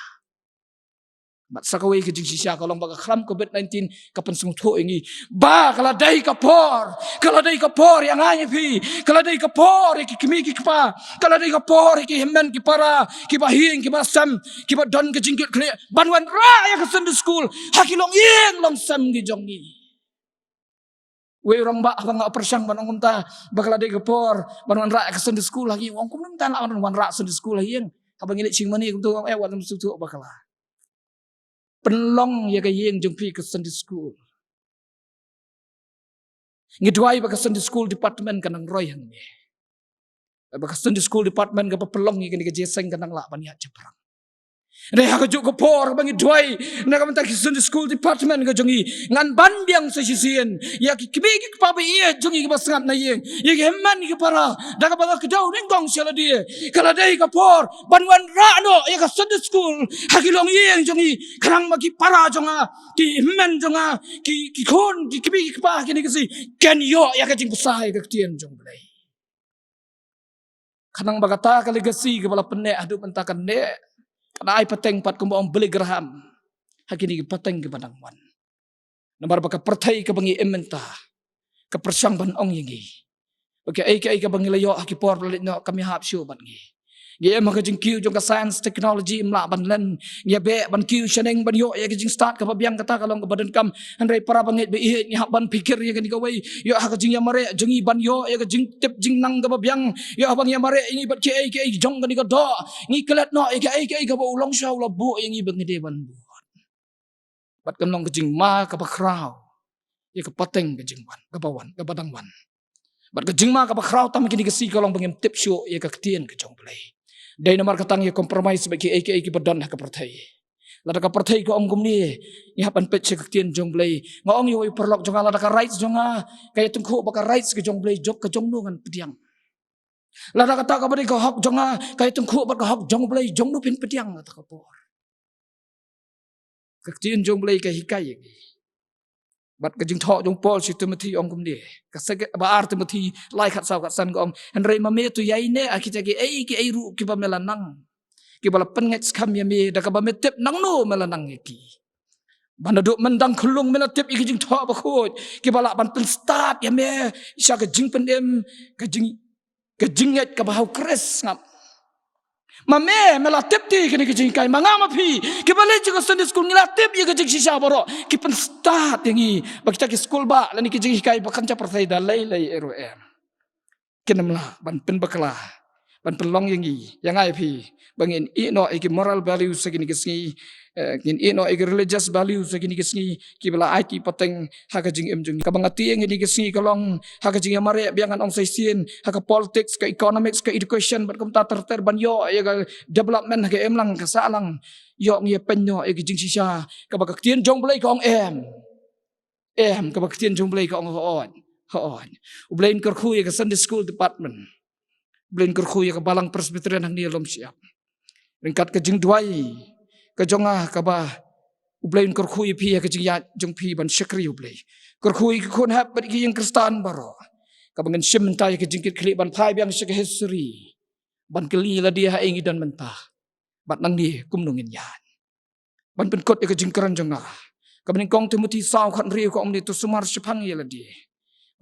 mat sakawai ke jing sisa kalong baga kalam COVID-19 kapan sung tho ingi ba kala dai ka por yang ai pi kala dai ka por ki kimi ki pa kala dai ka por ki hemmen ki para ki bahing ki basam ki ba don ke jingkit kle banwan ra ya ke Sunday school hakilong yeng long sam gi jongi We orang ba abang persang ban ongum ta bakal ada kepor ban wan ra ke Sunday school lagi wong kum ta la wan ra Sunday school lagi abang ini cing mani kum tu wan tu bakal penlong ya ke yeng jung pi ke Sunday school ngidwai ba ke Sunday school department kanang roy hang ni ba ke Sunday school department ga pelong ni ke jeseng kanang la ban ya jeprang Re ha juk ko por bangi doi na ka mentak Sunday school department ka jongi ngan bandiang sa sisien ya ki kibigi pa ba ye jongi ka basangat na yeng ye hemman ki para da ka ba ka daw ning gong sala die kala dai ka por banwan ra no ya ka Sunday school ha ki long yeng jongi karang ma ki para jonga ki hemman jonga ki kon ki kibigi pa ki ni si ken yo ya ka jing pusai ka tien jong blai kanang bagata ka legacy ka bala penne adu mentakan ne kana ai pateng pat ko ang beli geraham hakini ki pateng ki padang wan nambar baka pertai ka bangi ementa ka persang ban ong yingi baka ai ka bangi layo haki por lit no kami hap syu ban ngi ye ma ka jing kiu jong ka science technology imla ban len ye be ban kiu sheneng ban yo ye ka jing start ka babiang kata kalong ka badan kam handai para bangit be i ni hap ban pikir ye ka ni ka wei yo ha ka jing ya mare jongi ban yo ye ka jing tip jing nang ka babiang yo abang ya mare ingi bat ke ai jong ka ni ka do ngi kelat no ye ka ai ka ba ulong sha ula bu ye ngi bangi de ban bu bat kam nong ka jing ma ka ba kraw ye ka pateng ka jing wan ka bawan ka badang wan bat ka jing ma ka ba kraw tam kini ka si kalong bangim tip syo ye ka tien ka jong play Dai namar katang ye compromise bagi ai badon ha ka perthai lada ka perthai ko ong gumni ya pan pet se tien jong blai ngong yo perlok jong lada ka rights jonga kaya tungku baka rights ke jong blai jok ke jong nungan pediang lada kata ka bari ka hak jonga kaya tungku baka hak jong blai jong nu pin pediang ta ka por ka tien jong blai ka hikai bat ka jing tho jong Paul si Timothy ong gumni ka se ba ar Timothy lai khat saw kat san ko ong henrei ma me tu yai ne akita ki ai ru ki ba melanang ki bala penget skam ya me da ka ba metep nang no melanang ki banaduk mendang khulung melatep ki jing tho ba khoj ki bala ban pen start ya me isa ka jing pen em ka jing et ka ba hau kres ngap Mame melatip ti kini kejing kai mangama pi kibale juga Sunday school ngelatip ya kejing sisa boro kipen start yangi bakita ki school ba lani kejing kai bakan ca pertai dalai lai ROM kinamla ban pen bakala ban pelong yangi yang ai pi bangin ino iki moral values segini kesni ngin ino iki religious values segini kesni kibala IT pateng hakajing emjung kabangati yang ini kesni kalong hakajing mare biangan ong saisien haka politics ka economics ka education bat kumta terter ban yo ya development ka emlang ka salang yo ngi penyo iki jing sisa kabak tien jong blai ka ong em kabak tien jong blai ka ong hoon ublain kerkhu ya ka Sunday school department ublain kerkhu ya ka balang presbyterian hang ni lom siap ringkat ka jing duai ka jonga ka ba ublain kerkhu ya pi ya ka jing ya jong pi ban syakri ublai kerkhu ka kon hap bat ki yang kristan baro ka bangan sim mentai ka jingkit kli ban phai biang syak history ban keli la dia ha ingi dan mentah bat nang ni kum nungin yan ban pen kot ka jing keran jonga ka ban kong Timothy saw khan riu ko om ni tu sumar syphang ya la dia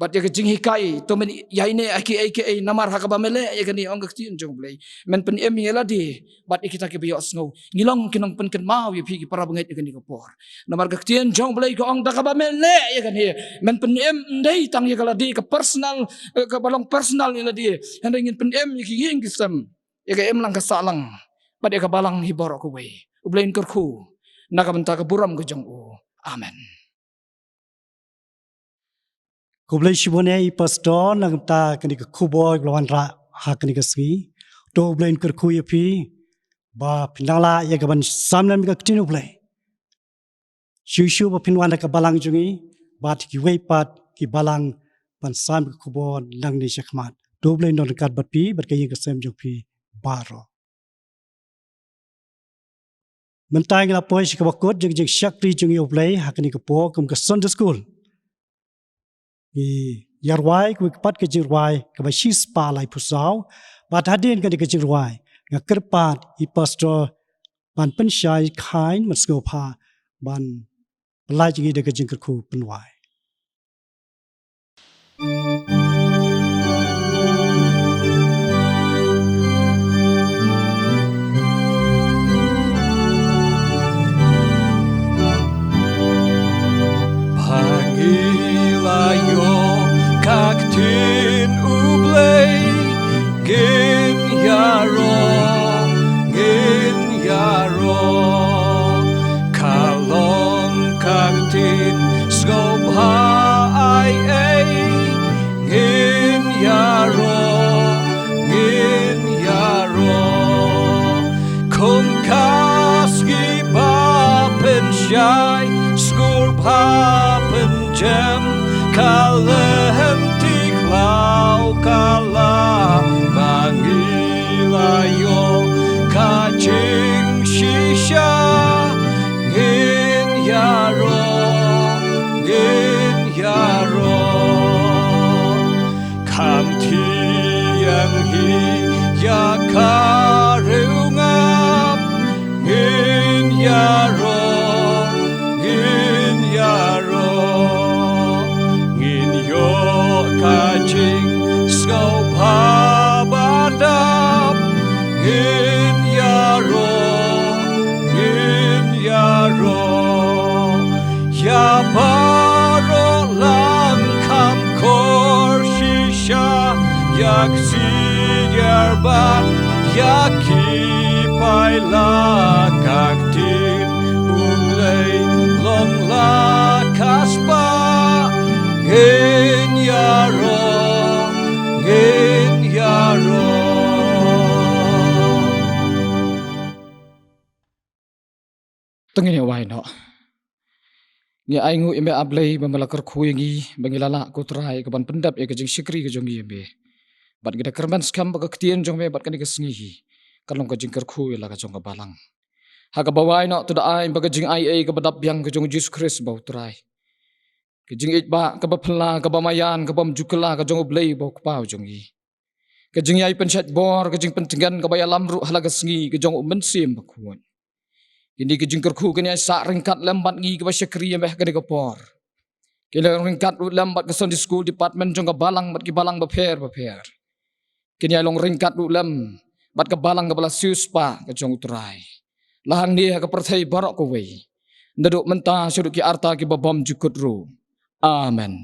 bat ya jing hikai to men ya ine aki namar hakaba mele ya gani ong gakti jong blai men pen em yela di bat ikita ke biyo snow ngilong kinong pen ken mau ya pigi para banget ya gani ko por namar gakti jong blai ko ong dakaba mele ya gani men pen em ndai tang ya kala di ke personal ke balong personal ya di hendingin pen em ya ki gisam ya ke em lang ka salang bat ya ka balang hibor ko we ublain kerku nakamenta ka buram ko jong o amen Kublai shibone I pastor nang ta kani ka kuboy lawan ra ha kani ka sgi to blain ker khu yapi ba pinala ya gaban samnan ka tinu blai shu ba pinwan ka balang jungi ba ki wei pat ki balang pan sam ka kubo nang ni shakmat to blain non kat bat pi bat ka yin ka sem jong pi baro mentai la poi shi ka bakot jeng jeng shakri jungi oblai ha kani ka po kum ka Sunday school yarwai ku pat ke jirwai ka ba shis pa lai pusau bat hadin ka ke jirwai nga kerpat I pastor ban pen shai khain mat sko pha ban lai jingi de ke jing ku penwai Panggil ayo Gin yaro, ya baro lang kam kor shisha, yak sigarban, yaki paila kaktin, umlay long la kaspa, gin yaro. Tengin ya wai no. Ngi aingu imbe ablay bamalakar kuyengi bangilala ko trai kaban pendap ya kajing syikri kajong imbe. Bat gida kerman skam baga ketien jong me bat kani kesengihi. Kalong kajing kerku ila kajong kabalang. Haga bawai no tuda ai baga jing ai kabadap yang kajong Jesus Christ bau trai. Kajing itba kabapela kabamayan kabam jukela kajong oblay bau kpau jongi. Kajing yai pensat bor kajing pentingan kabaya lamru halaga sengi kajong umensim bakuan. Kini kajing kerku kini sak ringkat lambat ngi kaba syakri yang kadi kapor. Kini ringkat lambat ke Sunday school department jong kabalang bat ki balang baper. Kini along ringkat lam bat kabalang kabala sius pa kajong utrai. Lahang dia ka perthai barok ko wei. Ndaduk mentah suduk ki arta ki babam jukut ru. Amen.